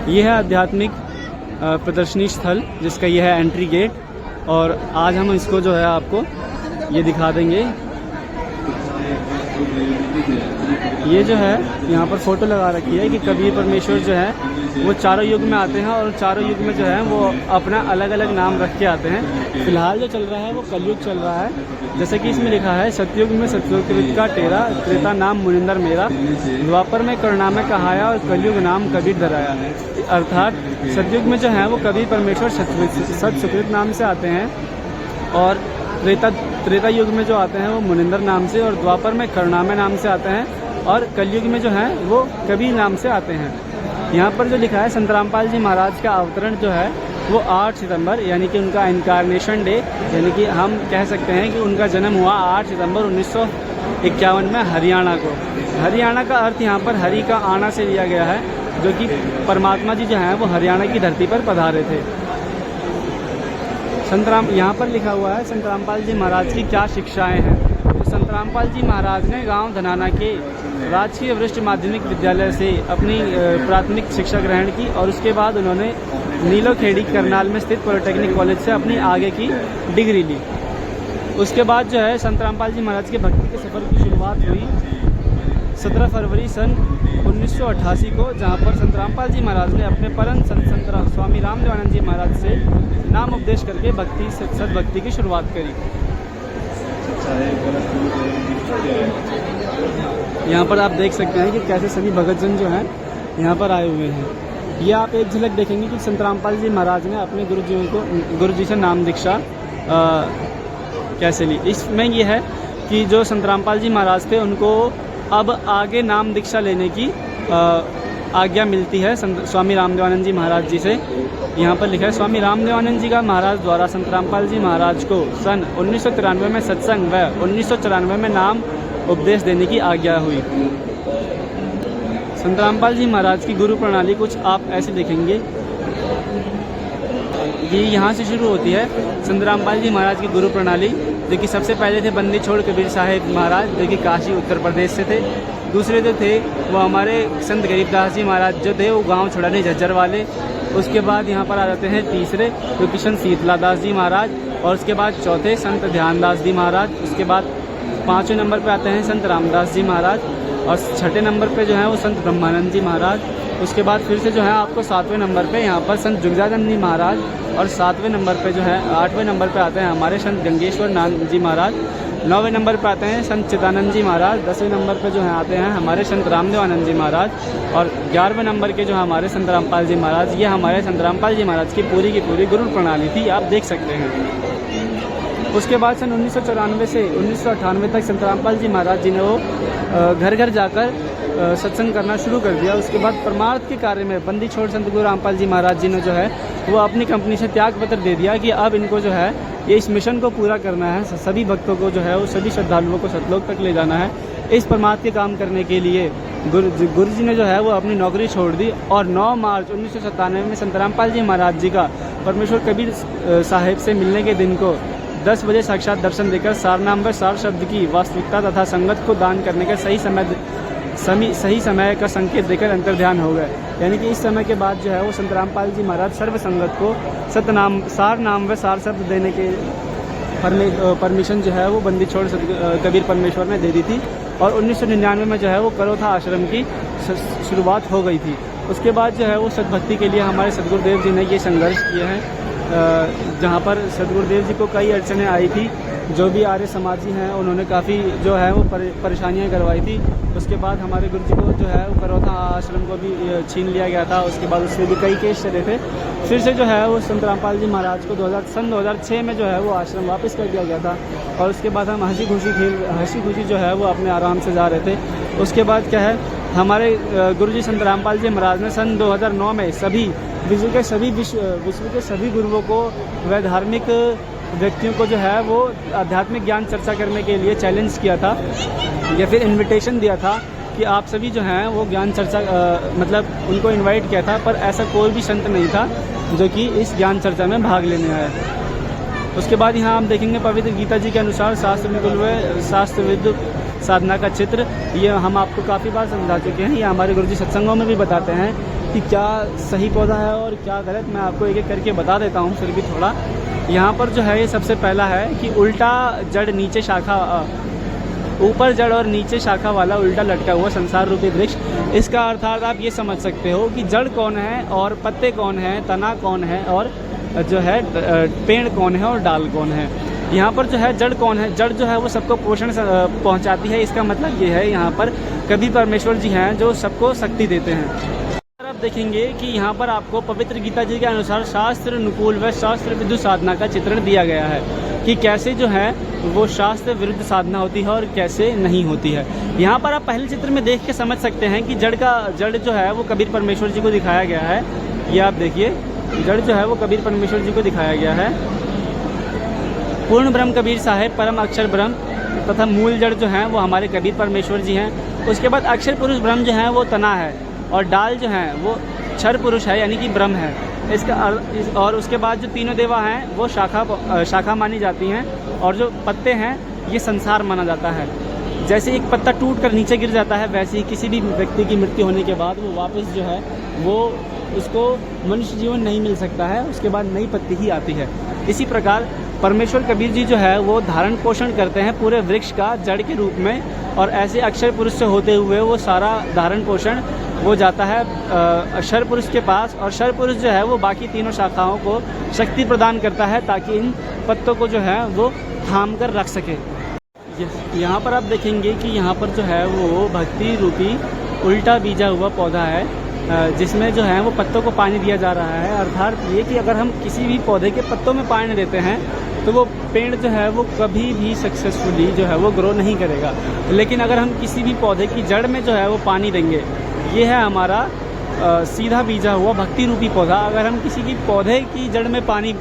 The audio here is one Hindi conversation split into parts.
ये है आध्यात्मिक प्रदर्शनी स्थल जिसका ये है एंट्री गेट, और आज हम इसको जो है आपको ये दिखा देंगे। ये जो है यहाँ पर फोटो लगा रखी है कि कबीर परमेश्वर जो है वो चारों युग में आते हैं, और चारों युग में जो है वो अपना अलग अलग नाम रख के आते हैं। फिलहाल जो चल रहा है वो कलयुग चल रहा है, जैसे कि इसमें लिखा है सतयुग में सतयुग का टेरा, त्रेता नाम मुनिंदर मेरा, द्वापर में करुणामय कहाया और कलयुग नाम कबीर धराया। अर्थात सतयुग में जो है वो कबीर परमेश्वर सत सुकृत नाम से आते हैं, और त्रेता युग में जो आते हैं वो मुनिंदर नाम से, और द्वापर में करुणामय नाम से आते हैं, और कलयुग में जो है वो कबीर नाम से आते हैं। यहाँ पर जो लिखा है संत रामपाल जी महाराज का अवतरण जो है वो 8 सितंबर यानी कि उनका इनकारनेशन डे, यानी कि हम कह सकते हैं कि उनका जन्म हुआ 8 सितंबर 1951 में हरियाणा को। हरियाणा का अर्थ यहाँ पर हरि का आना से लिया गया है, जो कि परमात्मा जी जो हैं वो हरियाणा की धरती पर पधारे थे। यहाँ पर लिखा हुआ है संत रामपाल जी महाराज की क्या शिक्षाएं हैं। तो संत रामपाल जी महाराज ने गांव धनाना के राजकीय वरिष्ठ माध्यमिक विद्यालय से अपनी प्राथमिक शिक्षा ग्रहण की, और उसके बाद उन्होंने नीलोखेड़ी करनाल में स्थित पॉलिटेक्निक कॉलेज से अपनी आगे की डिग्री ली। उसके बाद जो है संत रामपाल जी महाराज के भक्ति के सफ़र की शुरुआत हुई 17 फरवरी सन 1988 को, जहाँ पर संत रामपाल जी महाराज ने अपने परम संत स्वामी रामदेवानंद जी महाराज से नाम उपदेश करके सदभक्ति की शुरुआत करी। यहाँ पर आप देख सकते हैं कि कैसे सभी भगतजन जो हैं यहाँ पर आए हुए हैं। ये आप एक झलक देखेंगे कि संत रामपाल जी महाराज ने अपने गुरु जी से नाम दीक्षा कैसे ली। इसमें ये है कि जो संत रामपाल जी महाराज थे उनको अब आगे नाम दीक्षा लेने की आज्ञा मिलती है स्वामी रामदेवानंद जी महाराज जी से। यहाँ पर लिखा है स्वामी रामदेवानंद जी का महाराज द्वारा संत रामपाल जी महाराज को सन 1993 में सत्संग व 1994 में नाम उपदेश देने की आज्ञा हुई। संत रामपाल जी महाराज की गुरु प्रणाली कुछ आप ऐसे देखेंगे। ये यहाँ से शुरू होती है संत रामपाल जी महाराज की गुरु प्रणाली, जो कि सबसे पहले थे बंदी छोड़ कबीर साहिब महाराज, जो कि काशी उत्तर प्रदेश से थे। दूसरे जो थे वो हमारे संत गरीबदास जी महाराज जो थे वो गांव छोड़ाने झज्जर वाले। उसके बाद यहाँ पर आ जाते हैं तीसरे, जो कि संत शीतलादास जी महाराज, और उसके बाद चौथे संत ध्यानदास जी महाराज। उसके बाद 5वें नंबर पे आते हैं संत रामदास जी महाराज, और 6ठे नंबर पे जो है वो संत ब्रह्मानंद जी महाराज। उसके बाद फिर से जो है आपको 7वें नंबर पे यहाँ पर संत जुगजानंद जी महाराज, और 7वें नंबर पे जो है 8वें नंबर पे आते हैं हमारे संत गंगेश्वर नाथ जी महाराज। 9वें नंबर पे आते हैं संत चिदानंद जी महाराज। 10वें नंबर पे जो है आते हैं हमारे संत रामदेवानंद जी महाराज, और 11वें नंबर के जो है हमारे संत रामपाल जी महाराज। ये हमारे संत रामपाल जी महाराज की पूरी गुरु प्रणाली थी, आप देख सकते हैं। उसके बाद सन 1994 से 1998 तक संत रामपाल जी महाराज जी ने वो घर घर जाकर सत्संग करना शुरू कर दिया। उसके बाद परमार्थ के कार्य में बंदी छोड़ संत गुरु रामपाल जी महाराज जी ने जो है वो अपनी कंपनी से त्याग पत्र दे दिया कि अब इनको जो है ये इस मिशन को पूरा करना है, सभी भक्तों को जो है वो सभी श्रद्धालुओं को सतलोक तक ले जाना है। इस परमार्थ के काम करने के लिए गुरु जी ने जो है वो अपनी नौकरी छोड़ दी, और 9 मार्च 1997 में संत रामपाल जी महाराज जी का परमेश्वर कबीर साहिब से मिलने के दिन को 10 बजे साक्षात दर्शन देकर सारनाम व सार शब्द की वास्तविकता तथा संगत को दान करने का सही समय का संकेत देकर अंतर्ध्यान हो गए। यानी कि इस समय के बाद जो है वो संत रामपाल जी महाराज सर्व संगत को सार नाम व सार शब्द देने के परमिशन जो है वो बंदी छोड़ कबीर परमेश्वर ने दे दी थी, और 1999 में जो है वो करोथा आश्रम की शुरुआत हो गई थी। उसके बाद जो है वो सदभक्ति के लिए हमारे सदगुरुदेव जी ने ये संघर्ष किया है, जहाँ पर सदगुरुदेव जी को कई अड़चनें आई थी। जो भी आर्य समाजी हैं उन्होंने काफ़ी जो है वो परेशानियाँ करवाई थी। उसके बाद हमारे गुरु जी को जो है वो करोथा आश्रम को भी छीन लिया गया था। उसके बाद उससे भी कई केस चले थे। फिर से जो है वो संत रामपाल जी महाराज को सन 2006 में जो है वो आश्रम वापस कर दिया गया था, और उसके बाद हम हंसी खुशी जो है वो अपने आराम से जा रहे थे। उसके बाद क्या है हमारे गुरु जी संत रामपाल जी महाराज ने सन 2009 में विश्व के सभी गुरुओं को व धार्मिक व्यक्तियों को जो है वो आध्यात्मिक ज्ञान चर्चा करने के लिए चैलेंज किया था, या फिर इनविटेशन दिया था कि आप सभी जो हैं वो ज्ञान चर्चा मतलब उनको इनवाइट किया था, पर ऐसा कोई भी संत नहीं था जो कि इस ज्ञान चर्चा में भाग लेने आया। उसके बाद यहाँ हम देखेंगे पवित्र गीता जी के अनुसार शास्त्रविद साधना का चित्र। ये हम आपको काफ़ी बार समझा चुके हैं, ये हमारे गुरुजी सत्संगों में भी बताते हैं कि क्या सही पौधा है और क्या गलत, मैं आपको एक एक करके बता देता हूँ फिर भी थोड़ा। यहाँ पर जो है ये सबसे पहला है कि उल्टा जड़ नीचे शाखा, ऊपर जड़ और नीचे शाखा वाला उल्टा लटका हुआ संसार रूपी वृक्ष। इसका अर्थात आप ये समझ सकते हो कि जड़ कौन है और पत्ते कौन है, तना कौन है और जो है पेड़ कौन है और डाल कौन है। यहाँ पर जो है जड़ कौन है, जड़ जो है वो सबको पोषण पहुँचाती है। इसका मतलब ये है यहाँ पर कभी परमेश्वर जी हैं जो सबको शक्ति देते हैं। आप देखेंगे कि यहाँ पर आपको पवित्र गीता जी के अनुसार शास्त्र अनुकूल व शास्त्र विरुद्ध साधना का चित्रण दिया गया है कि कैसे जो है वो शास्त्र विरुद्ध साधना होती है और कैसे नहीं होती है। यहाँ पर आप पहले चित्र में देख के समझ सकते हैं कि जड़ जो है वो कबीर परमेश्वर जी को दिखाया गया है। ये आप देखिए, जड़ जो है वो कबीर परमेश्वर जी को दिखाया गया है। पूर्ण ब्रह्म कबीर साहेब, परम अक्षर ब्रह्म तथा मूल जड़ जो हैं वो हमारे कबीर परमेश्वर जी हैं। उसके बाद अक्षर पुरुष ब्रह्म जो है वो तना है और डाल जो है वो क्षर पुरुष है यानी कि ब्रह्म है। और उसके बाद जो तीनों देवा हैं वो शाखा मानी जाती हैं और जो पत्ते हैं ये संसार माना जाता है। जैसे एक पत्ता टूट कर नीचे गिर जाता है वैसे ही किसी भी व्यक्ति की मृत्यु होने के बाद वो वापस जो है वो उसको मनुष्य जीवन नहीं मिल सकता है, उसके बाद नई पत्ती ही आती है। इसी प्रकार परमेश्वर कबीर जी जो है वो धारण पोषण करते हैं पूरे वृक्ष का जड़ के रूप में, और ऐसे अक्षर पुरुष से होते हुए वो सारा धारण पोषण वो जाता है अक्षर पुरुष के पास, और क्षर पुरुष जो है वो बाकी तीनों शाखाओं को शक्ति प्रदान करता है ताकि इन पत्तों को जो है वो थाम कर रख सके। यहाँ पर आप देखेंगे कि यहाँ पर जो है वो भक्ति रूपी उल्टा बीजा हुआ पौधा है जिसमें जो है वो पत्तों को पानी दिया जा रहा है। अर्थात ये कि अगर हम किसी भी पौधे के पत्तों में पानी देते हैं तो वो पेड़ जो है वो कभी भी सक्सेसफुली जो है वो ग्रो नहीं करेगा। लेकिन अगर हम किसी भी पौधे की जड़ में जो है वो पानी देंगे, ये है हमारा सीधा बीजा हुआ भक्ति रूपी पौधा। अगर हम किसी की पौधे की जड़ में पानी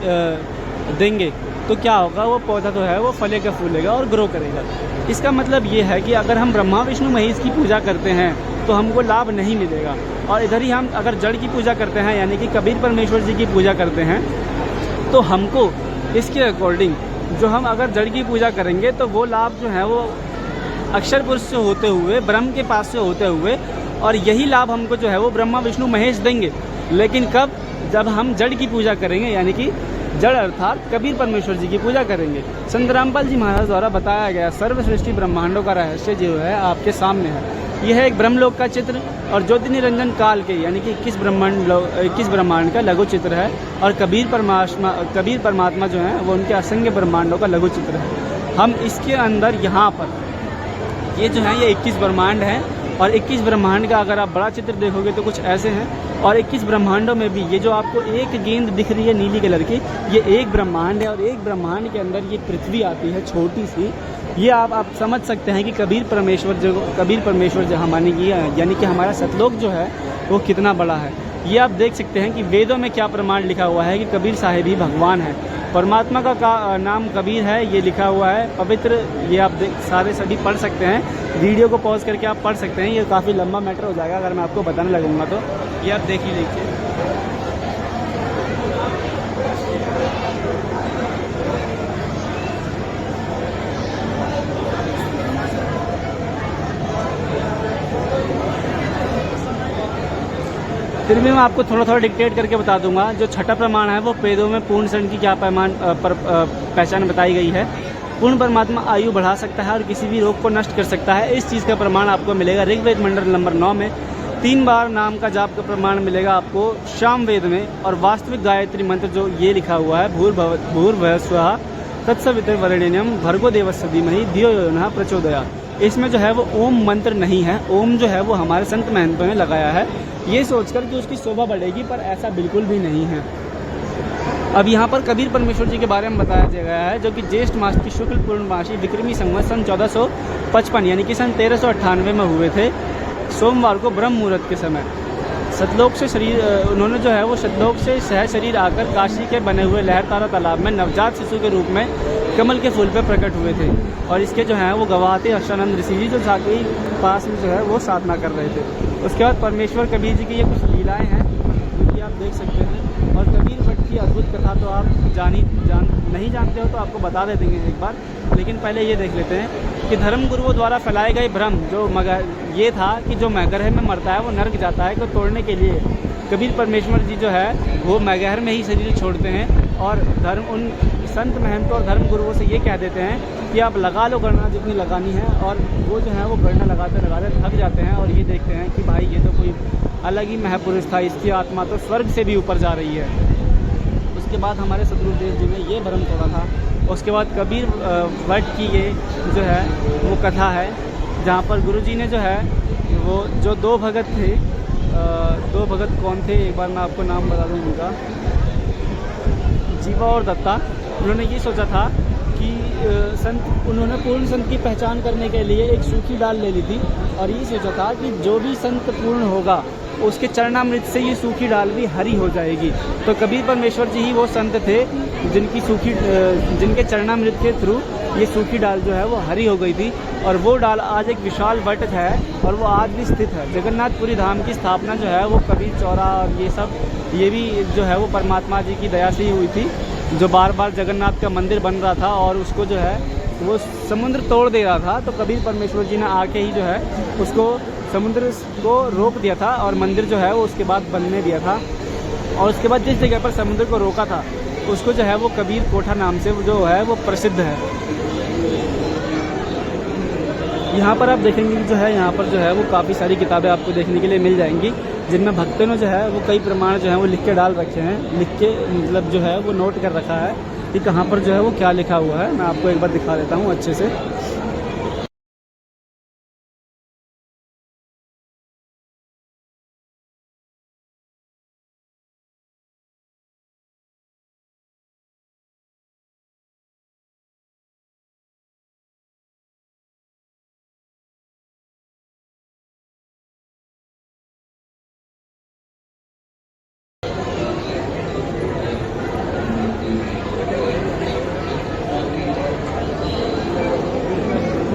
देंगे तो क्या होगा, वो पौधा तो है वो फलेगा फूलेगा और ग्रो करेगा। इसका मतलब ये है कि अगर हम ब्रह्मा विष्णु महेश की पूजा करते हैं तो हमको लाभ नहीं मिलेगा, और इधर ही हम अगर जड़ की पूजा करते हैं यानी कि कबीर परमेश्वर जी की पूजा करते हैं तो हमको इसके अकॉर्डिंग जो हम अगर जड़ की पूजा करेंगे तो वो लाभ जो है वो अक्षर पुरुष से होते हुए ब्रह्म के पास से होते हुए, और यही लाभ हमको जो है वो ब्रह्मा विष्णु महेश देंगे। लेकिन कब, जब हम जड़ की पूजा करेंगे यानी कि जड़ अर्थात कबीर परमेश्वर जी की पूजा करेंगे। संत रामपाल जी महाराज द्वारा बताया गया सर्व सृष्टि ब्रह्मांडों का रहस्य जो है आपके सामने है। यह है एक ब्रह्मलोक का चित्र और ज्योति निरंजन काल के यानी कि 21 ब्रह्मांड का लघु चित्र है, और कबीर परमात्मा जो है वो उनके असंख्य ब्रह्मांडों का लघु चित्र है। हम इसके अंदर यहाँ पर ये जो है ये 21 ब्रह्मांड हैं, और 21 ब्रह्मांड का अगर आप बड़ा चित्र देखोगे तो कुछ ऐसे हैं। और 21 ब्रह्मांडों में भी ये जो आपको एक गेंद दिख रही है नीली कलर की, ये एक ब्रह्मांड है, और एक ब्रह्मांड के अंदर ये पृथ्वी आती है छोटी सी। ये आप समझ सकते हैं कि कबीर परमेश्वर जहाँ मानी गई है यानी कि हमारा सतलोक जो है वो कितना बड़ा है। ये आप देख सकते हैं कि वेदों में क्या प्रमाण लिखा हुआ है कि कबीर साहिब ही भगवान है। परमात्मा का नाम कबीर है, ये लिखा हुआ है पवित्र। ये आप सभी पढ़ सकते हैं, वीडियो को पॉज करके आप पढ़ सकते हैं। ये काफ़ी लंबा मैटर हो जाएगा अगर मैं आपको बताने लगूंगा तो। ये आप देख ही लीजिए। फिर भी मैं आपको थोड़ा डिक्टेट करके बता दूंगा। जो छठा प्रमाण है वो वेदों में पूर्ण शरण की क्या पहचान बताई गई है। पूर्ण परमात्मा आयु बढ़ा सकता है और किसी भी रोग को नष्ट कर सकता है। इस चीज़ का प्रमाण आपको मिलेगा ऋग्वेद मंडल नंबर 9 में। 3 बार नाम का जाप का प्रमाण मिलेगा आपको शाम वेद में। और वास्तविक गायत्री मंत्र जो ये लिखा हुआ है भूर्भुवः स्वः तत्सवितुर्वरेण्यं भर्गो देवस्य धीमहि धियो यो नः प्रचोदयात्, इसमें जो है वो ओम मंत्र नहीं है। ओम जो है वो हमारे संत महंतों ने लगाया है ये सोचकर कि उसकी शोभा बढ़ेगी, पर ऐसा बिल्कुल भी नहीं है। अब यहाँ पर कबीर परमेश्वर जी के बारे में बताया गया है जो कि ज्येष्ठ मास की शुक्ल पूर्णमासी विक्रमी संवत सन 1455 यानी कि सन 1398 में हुए थे, सोमवार को ब्रह्म मुहूर्त के समय। सतलोक से शरीर उन्होंने जो है वो सतलोक से सह शरीर आकर काशी के बने हुए लहरतारा तालाब में नवजात शिशु के रूप में कमल के फूल पर प्रकट हुए थे। और इसके जो है वो गवाह थे अष्टानंद ऋषि जी जो साके पास में जो है वो साधना कर रहे थे। उसके बाद परमेश्वर कबीर जी की ये कुछ लीलाएं हैं जो कि आप देख सकते हैं। और कबीर भट्ट की अद्भुत कथा तो आप नहीं जानते हो तो आपको बता दे देंगे एक बार, लेकिन पहले ये देख लेते हैं कि धर्म गुरुओं द्वारा फैलाए गए भ्रम जो ये था कि जो गर्भ में मरता है वो नर्क जाता है, को तोड़ने के लिए कबीर परमेश्वर जी जो है वो मैगहर में ही शरीर छोड़ते हैं और उन संत महंतों और धर्म गुरुओं से ये कह देते हैं कि आप लगा लो गणना जितनी लगानी है, और वो जो है वो गणना लगाते लगाते थक जाते हैं और ये देखते हैं कि भाई ये तो कोई अलग ही महापुरुष था, इसकी आत्मा तो स्वर्ग से भी ऊपर जा रही है। उसके बाद हमारे सदगुरुदेव जी ने ये भ्रम तोड़ा था। उसके बाद कबीर वट की ये जो है वो कथा है, जहाँ पर गुरुजी ने जो है वो जो दो भगत थे, दो भगत कौन थे, एक बार मैं आपको नाम बता दूँ उनका, जीवा और दत्ता। उन्होंने ये सोचा था कि उन्होंने पूर्ण संत की पहचान करने के लिए एक सूखी डाल ले ली थी और ये सोचा था कि जो भी संत पूर्ण होगा उसके चरणामृत से ये सूखी डाल भी हरी हो जाएगी। तो कबीर परमेश्वर जी ही वो संत थे जिनके चरणामृत के थ्रू ये सूखी डाल जो है वो हरी हो गई थी, और वो डाल आज एक विशाल वट है और वो आज भी स्थित है। जगन्नाथपुरी धाम की स्थापना जो है वो कबीर चौरा और ये भी जो है वो परमात्मा जी की दया से ही हुई थी, जो बार बार जगन्नाथ का मंदिर बन रहा था और उसको जो है वो समुद्र तोड़ दे रहा था। तो कबीर परमेश्वर जी ने आके ही जो है उसको समुद्र को रोक दिया था और मंदिर जो है वो उसके बाद बनने दिया था। और उसके बाद जिस जगह पर समुद्र को रोका था उसको जो है वो कबीर कोठा नाम से जो है वो प्रसिद्ध है। यहाँ पर आप देखेंगे कि जो है यहाँ पर जो है वो काफ़ी सारी किताबें आपको देखने के लिए मिल जाएंगी, जिनमें भक्तों ने जो है वो कई प्रमाण जो है वो लिख के डाल रखे हैं, लिख के मतलब जो है वो नोट कर रखा है कि कहाँ पर जो है वो क्या लिखा हुआ है। मैं आपको एक बार दिखा देता हूँ अच्छे से।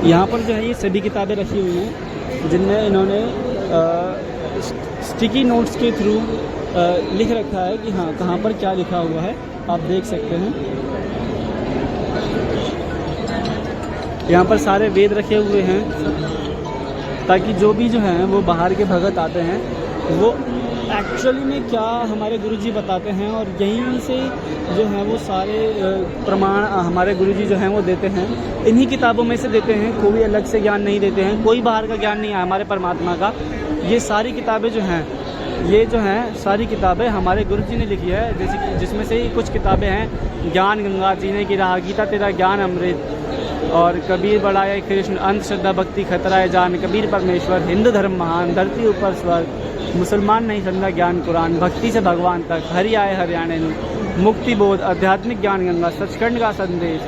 यहाँ पर जो है ये सभी किताबें रखी हुई हैं, जिनमें इन्होंने स्टिकी नोट्स के थ्रू लिख रखा है कि हाँ कहाँ पर क्या लिखा हुआ है, आप देख सकते हैं। यहाँ पर सारे वेद रखे हुए हैं ताकि जो भी जो हैं वो बाहर के भगत आते हैं वो एक्चुअली में क्या हमारे गुरुजी बताते हैं, और यहीं से जो है वो सारे प्रमाण हमारे गुरुजी जो हैं वो देते हैं। इन्हीं किताबों में से देते हैं, कोई अलग से ज्ञान नहीं देते हैं, कोई बाहर का ज्ञान नहीं है हमारे परमात्मा का। ये सारी किताबें जो हैं ये जो हैं सारी किताबें हमारे गुरुजी ने लिखी है, जैसे कि जिसमें से ही कुछ किताबें हैं ज्ञान गंगा, जीने की राह, गीता तेरा ज्ञान अमृत, और कबीर बढ़ाए कृष्ण, अंध श्रद्धा भक्ति खतराए जान, कबीर परमेश्वर, हिंदू धर्म महान, धरती ऊपर स्वर्ग, मुसलमान नहीं समझा ज्ञान कुरान, भक्ति से भगवान तक, हरि आए हरियाणे में, मुक्ति बोध, आध्यात्मिक ज्ञान गंगा, सचखंड का संदेश,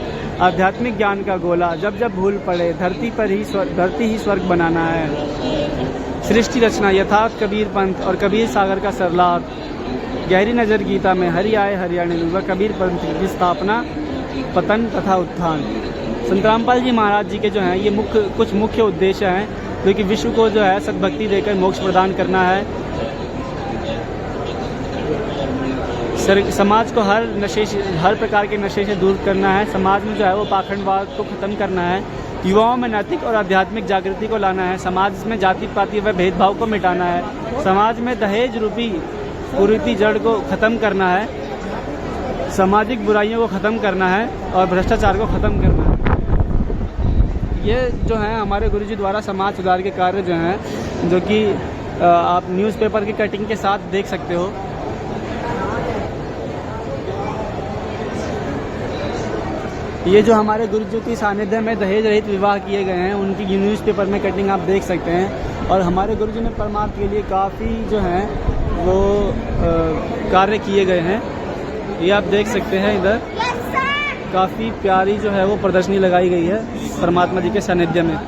आध्यात्मिक ज्ञान का गोला, जब जब भूल पड़े धरती ही स्वर्ग बनाना है, सृष्टि रचना यथार्थ कबीर पंथ और कबीर सागर का सरलाद, गहरी नज़र गीता में, हरि आए हरियाणे में, व कबीर पंथ की स्थापना, पतन तथा उत्थान। संत रामपाल जी महाराज जी के जो हैं ये कुछ मुख्य उद्देश्य हैं, क्योंकि विश्व को जो है सद्भक्ति देकर मोक्ष प्रदान करना है, समाज को हर प्रकार के नशे से दूर करना है, समाज में जो है वो पाखंडवाद को ख़त्म करना है, युवाओं में नैतिक और आध्यात्मिक जागृति को लाना है, समाज में जाति पाति व भेदभाव को मिटाना है, समाज में दहेज रूपी कुरीति जड़ को ख़त्म करना है, सामाजिक बुराइयों को ख़त्म करना है और भ्रष्टाचार को ख़त्म करना है। ये जो है हमारे गुरुजी द्वारा समाज सुधार के कार्य जो हैं, जो कि आप न्यूज़पेपर की कटिंग के साथ देख सकते हो। ये जो हमारे गुरुजी की सानिध्य में दहेज रहित विवाह किए गए हैं उनकी न्यूज़पेपर में कटिंग आप देख सकते हैं। और हमारे गुरुजी ने परमार्थ के लिए काफ़ी जो हैं वो कार्य किए गए हैं। ये आप देख सकते हैं, इधर काफ़ी प्यारी जो है वो प्रदर्शनी लगाई गई है परमात्मा जी के सानिध्य में।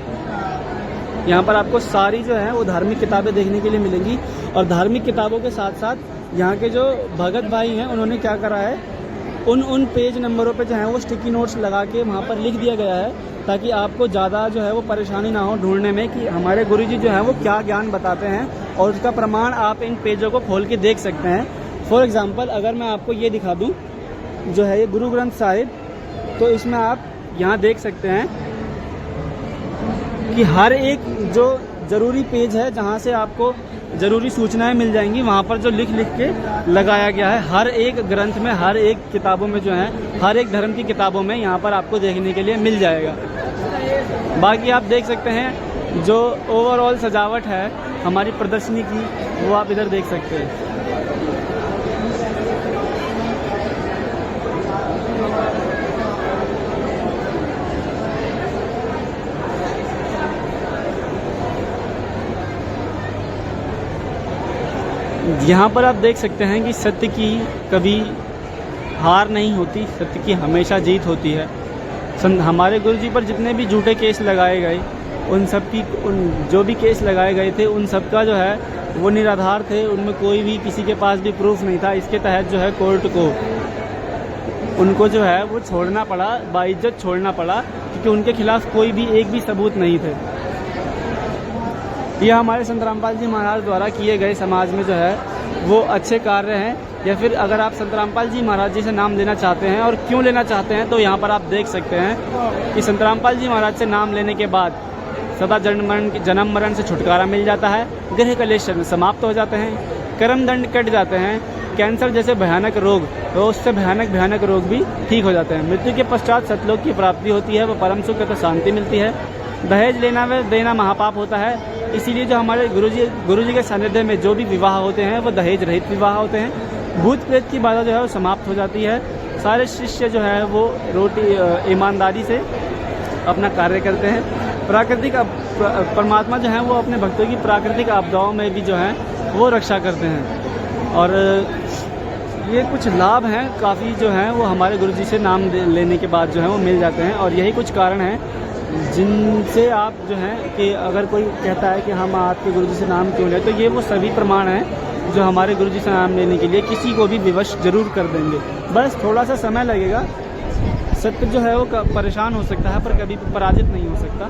यहाँ पर आपको सारी जो है वो धार्मिक किताबें देखने के लिए मिलेंगी, और धार्मिक किताबों के साथ साथ यहाँ के जो भगत भाई हैं उन्होंने क्या करा है, उन पेज नंबरों पे जो है वो स्टिकी नोट्स लगा के वहाँ पर लिख दिया गया है, ताकि आपको ज़्यादा जो है वो परेशानी ना हो ढूंढने में कि हमारे गुरुजी जो हैं वो क्या ज्ञान बताते हैं, और उसका प्रमाण आप इन पेजों को खोल के देख सकते हैं। फॉर एग्ज़ाम्पल अगर मैं आपको ये दिखा दूँ जो है ये गुरु ग्रंथ साहिब, तो इसमें आप यहाँ देख सकते हैं कि हर एक जो ज़रूरी पेज है जहाँ से आपको ज़रूरी सूचनाएं मिल जाएंगी। वहाँ पर जो लिख लिख के लगाया गया है हर एक ग्रंथ में, हर एक किताबों में जो है, हर एक धर्म की किताबों में यहाँ पर आपको देखने के लिए मिल जाएगा। बाकी आप देख सकते हैं जो ओवरऑल सजावट है हमारी प्रदर्शनी की, वो आप इधर देख सकते हैं। यहाँ पर आप देख सकते हैं कि सत्य की कभी हार नहीं होती, सत्य की हमेशा जीत होती है। हमारे गुरुजी पर जितने भी झूठे केस लगाए गए, उन जो भी केस लगाए गए थे उन सब का जो है वो निराधार थे। उनमें कोई भी किसी के पास भी प्रूफ नहीं था। इसके तहत जो है कोर्ट को उनको जो है वो छोड़ना पड़ा, बाइज्जत छोड़ना पड़ा, क्योंकि उनके खिलाफ कोई भी एक भी सबूत नहीं थे। ये हमारे संत रामपाल जी महाराज द्वारा किए गए समाज में जो है वो अच्छे कार्य हैं। या फिर अगर आप संत रामपाल जी महाराज जी से नाम लेना चाहते हैं और क्यों लेना चाहते हैं, तो यहाँ पर आप देख सकते हैं कि संत रामपाल जी महाराज से नाम लेने के बाद सदा जन्म मरण से छुटकारा मिल जाता है, ग्रह कलेश समाप्त हो जाते हैं, कर्म दंड कट जाते हैं, कैंसर जैसे भयानक रोग तो उससे भयानक रोग भी ठीक हो जाते हैं। मृत्यु के पश्चात सतलोक की प्राप्ति होती है, वो परम सुख तथा शांति मिलती है। दहेज लेना व देना महापाप होता है। इसीलिए जो हमारे गुरुजी के सानिध्य में जो भी विवाह होते हैं वो दहेज रहित विवाह होते हैं। भूत प्रेत की बाधा जो है वो समाप्त हो जाती है। सारे शिष्य जो है वो ईमानदारी से अपना कार्य करते हैं। प्राकृतिक परमात्मा जो है वो अपने भक्तों की प्राकृतिक आपदाओं में भी जो है वो रक्षा करते हैं। और ये कुछ लाभ हैं काफ़ी जो हैं वो हमारे गुरुजी से नाम लेने के बाद जो है वो मिल जाते हैं। और यही कुछ कारण हैं जिनसे आप जो हैं कि अगर कोई कहता है कि हम आपके गुरुजी से नाम क्यों लें, तो ये वो सभी प्रमाण हैं जो हमारे गुरुजी से नाम लेने के लिए किसी को भी विवश जरूर कर देंगे। बस थोड़ा सा समय लगेगा। सत्य जो है वो परेशान हो सकता है पर कभी पराजित नहीं हो सकता।